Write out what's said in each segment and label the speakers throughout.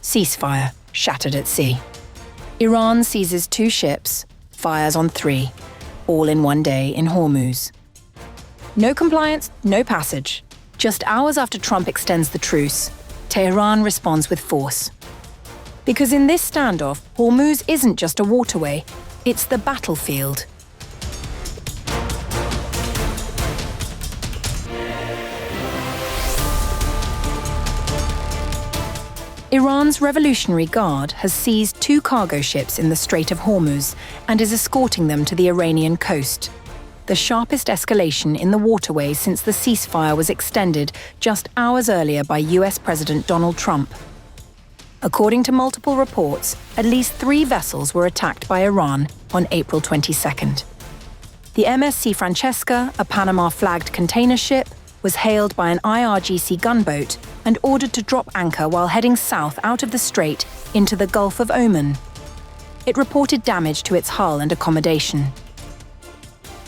Speaker 1: Ceasefire shattered at sea. Iran seizes 2 ships, fires on 3, all in one day in Hormuz. No compliance, no passage. Just hours after Trump extends the truce, Tehran responds with force. Because in this standoff, Hormuz isn't just a waterway, it's the battlefield. Iran's Revolutionary Guard has seized 2 cargo ships in the Strait of Hormuz and is escorting them to the Iranian coast, the sharpest escalation in the waterway since the ceasefire was extended just hours earlier by US President Donald Trump. According to multiple reports, at least 3 vessels were attacked by Iran on April 22nd. The MSC Francesca, a Panama-flagged container ship, was hailed by an IRGC gunboat and ordered to drop anchor while heading south out of the strait into the Gulf of Oman. It reported damage to its hull and accommodation.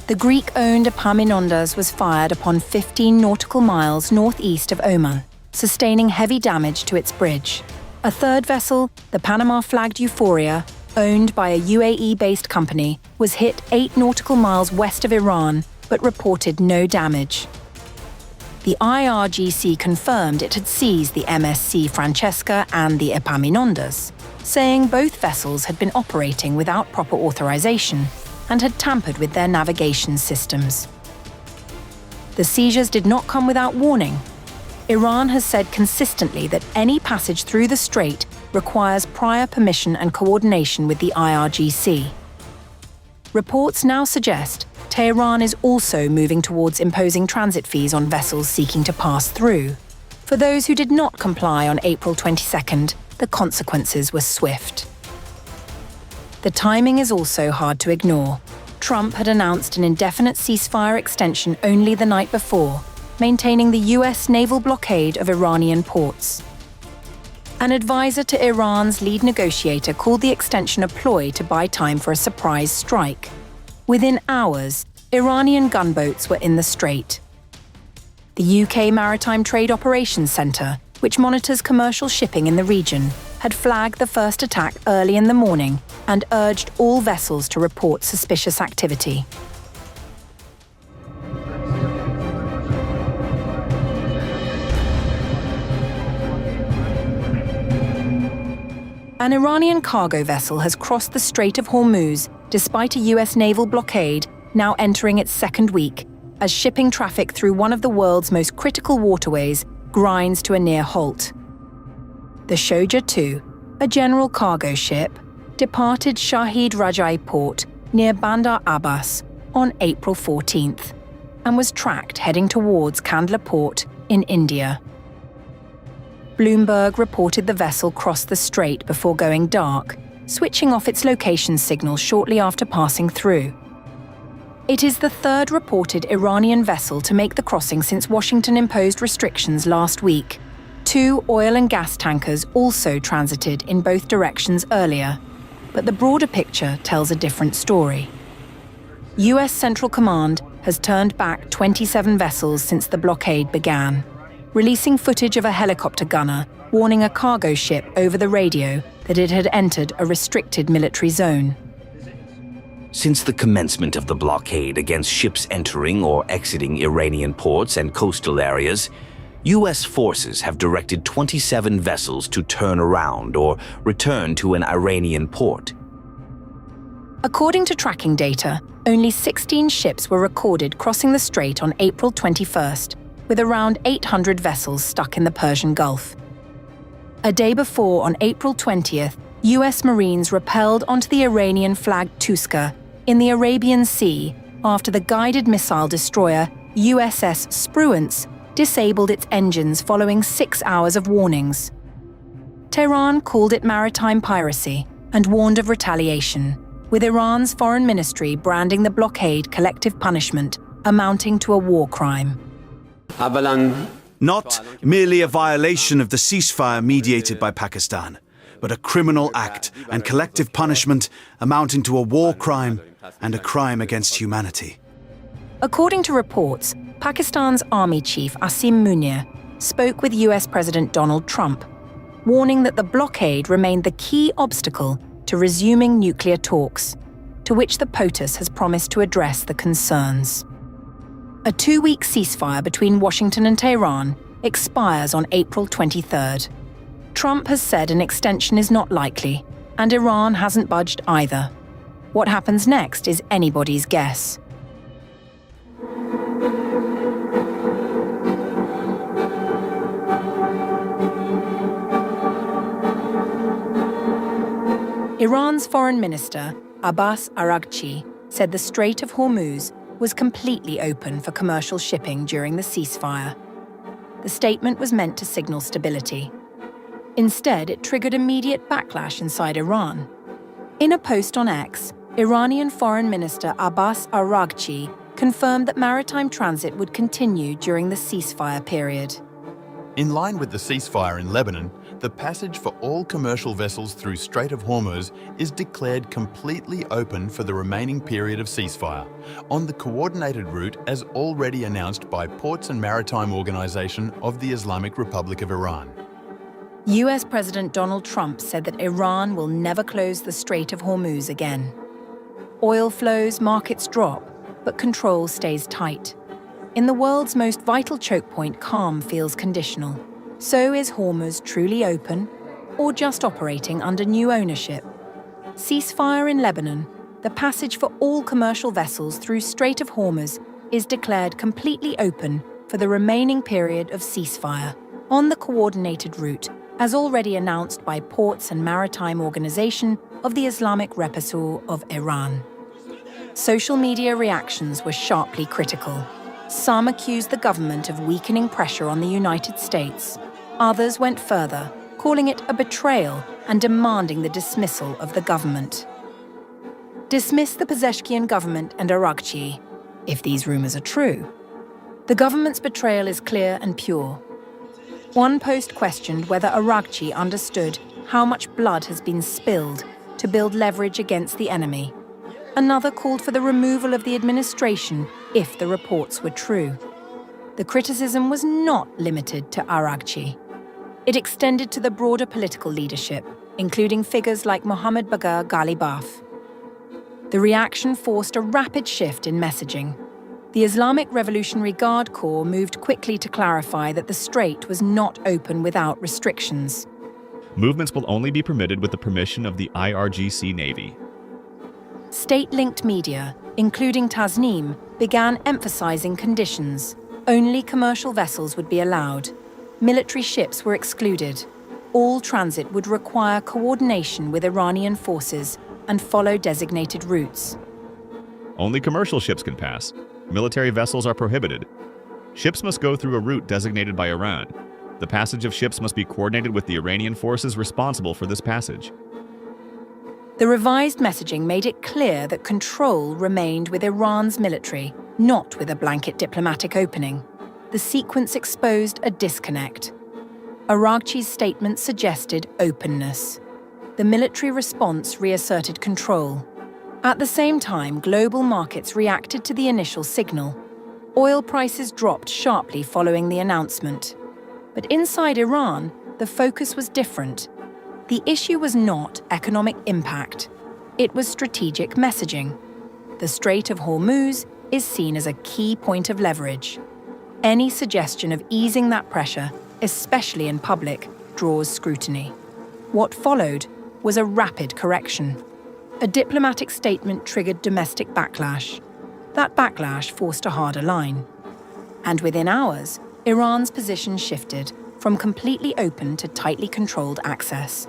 Speaker 1: The Greek-owned Epaminondas was fired upon 15 nautical miles northeast of Oman, sustaining heavy damage to its bridge. A third vessel, the Panama-flagged Euphoria, owned by a UAE-based company, was hit 8 nautical miles west of Iran, but reported no damage. The IRGC confirmed it had seized the MSC Francesca and the Epaminondas, saying both vessels had been operating without proper authorization and had tampered with their navigation systems. The seizures did not come without warning. Iran has said consistently that any passage through the strait requires prior permission and coordination with the IRGC. Reports now suggest Tehran is also moving towards imposing transit fees on vessels seeking to pass through. For those who did not comply on April 22nd, the consequences were swift. The timing is also hard to ignore. Trump had announced an indefinite ceasefire extension only the night before, maintaining the US naval blockade of Iranian ports. An advisor to Iran's lead negotiator called the extension a ploy to buy time for a surprise strike. Within hours, Iranian gunboats were in the strait. The UK Maritime Trade Operations Centre, which monitors commercial shipping in the region, had flagged the first attack early in the morning and urged all vessels to report suspicious activity. An Iranian cargo vessel has crossed the Strait of Hormuz despite a US naval blockade now entering its 2nd week, as shipping traffic through one of the world's most critical waterways grinds to a near halt. The Sharjah 2, a general cargo ship, departed Shahid Rajai port near Bandar Abbas on April 14th and was tracked heading towards Kandla port in India. Bloomberg reported the vessel crossed the strait before going dark, switching off its location signal shortly after passing through. It is the 3rd reported Iranian vessel to make the crossing since Washington imposed restrictions last week. 2 oil and gas tankers also transited in both directions earlier, but the broader picture tells a different story. US Central Command has turned back 27 vessels since the blockade began, releasing footage of a helicopter gunner warning a cargo ship over the radio that it had entered a restricted military zone.
Speaker 2: Since the commencement of the blockade against ships entering or exiting Iranian ports and coastal areas, U.S. forces have directed 27 vessels to turn around or return to an Iranian port.
Speaker 1: According to tracking data, only 16 ships were recorded crossing the strait on April 21st, with around 800 vessels stuck in the Persian Gulf. A day before, on April 20th, US Marines rappelled onto the Iranian-flagged Tuska in the Arabian Sea after the guided missile destroyer USS Spruance disabled its engines following 6 hours of warnings. Tehran called it maritime piracy and warned of retaliation, with Iran's foreign ministry branding the blockade collective punishment amounting to a war crime.
Speaker 3: Not merely a violation of the ceasefire mediated by Pakistan, but a criminal act and collective punishment amounting to a war crime and a crime against humanity.
Speaker 1: According to reports, Pakistan's Army Chief Asim Munir spoke with US President Donald Trump. warning that the blockade remained the key obstacle to resuming nuclear talks, to which the POTUS has promised to address the concerns. A 2-week ceasefire between Washington and Tehran expires on April 23rd. Trump has said an extension is not likely, and Iran hasn't budged either. What happens next is anybody's guess. Iran's foreign minister, Abbas Araghchi, said the Strait of Hormuz was completely open for commercial shipping during the ceasefire. The statement was meant to signal stability. Instead, it triggered immediate backlash inside Iran. In a post on X, Iranian Foreign Minister Abbas Araghchi confirmed that maritime transit would continue during the ceasefire period.
Speaker 4: In line with the ceasefire in Lebanon, the passage for all commercial vessels through Strait of Hormuz is declared completely open for the remaining period of ceasefire, on the coordinated route as already announced by Ports and Maritime Organization of the Islamic Republic of Iran.
Speaker 1: US President Donald Trump said that Iran will never close the Strait of Hormuz again. Oil flows, markets drop, but control stays tight. In the world's most vital choke point, calm feels conditional. So is Hormuz truly open, or just operating under new ownership? Ceasefire in Lebanon, the passage for all commercial vessels through Strait of Hormuz is declared completely open for the remaining period of ceasefire, on the coordinated route, as already announced by Ports and Maritime Organization of the Islamic Republic of Iran. Social media reactions were sharply critical. Some accused the government of weakening pressure on the United States. Others went further, calling it a betrayal and demanding the dismissal of the government. Dismiss the Pezeshkian government and Araghchi, if these rumors are true. The government's betrayal is clear and pure. One post questioned whether Araghchi understood how much blood has been spilled to build leverage against the enemy. Another called for the removal of the administration if the reports were true. The criticism was not limited to Araghchi. It extended to the broader political leadership, including figures like Mohammad Bagher Ghalibaf. The reaction forced a rapid shift in messaging. The Islamic Revolutionary Guard Corps moved quickly to clarify that the strait was not open without restrictions.
Speaker 5: Movements will only be permitted with the permission of the IRGC Navy.
Speaker 1: State-linked media, including Tasnim, began emphasizing conditions. Only commercial vessels would be allowed. Military ships were excluded. All transit would require coordination with Iranian forces and follow designated routes.
Speaker 5: Only commercial ships can pass. Military vessels are prohibited. Ships must go through a route designated by Iran. The passage of ships must be coordinated with the Iranian forces responsible for this passage.
Speaker 1: The revised messaging made it clear that control remained with Iran's military, not with a blanket diplomatic opening. The sequence exposed a disconnect. Araghchi's statement suggested openness. The military response reasserted control. At the same time, global markets reacted to the initial signal. Oil prices dropped sharply following the announcement. But inside Iran, the focus was different. The issue was not economic impact. It was strategic messaging. The Strait of Hormuz is seen as a key point of leverage. Any suggestion of easing that pressure, especially in public, draws scrutiny. What followed was a rapid correction. A diplomatic statement triggered domestic backlash. That backlash forced a harder line. And within hours, Iran's position shifted from completely open to tightly controlled access.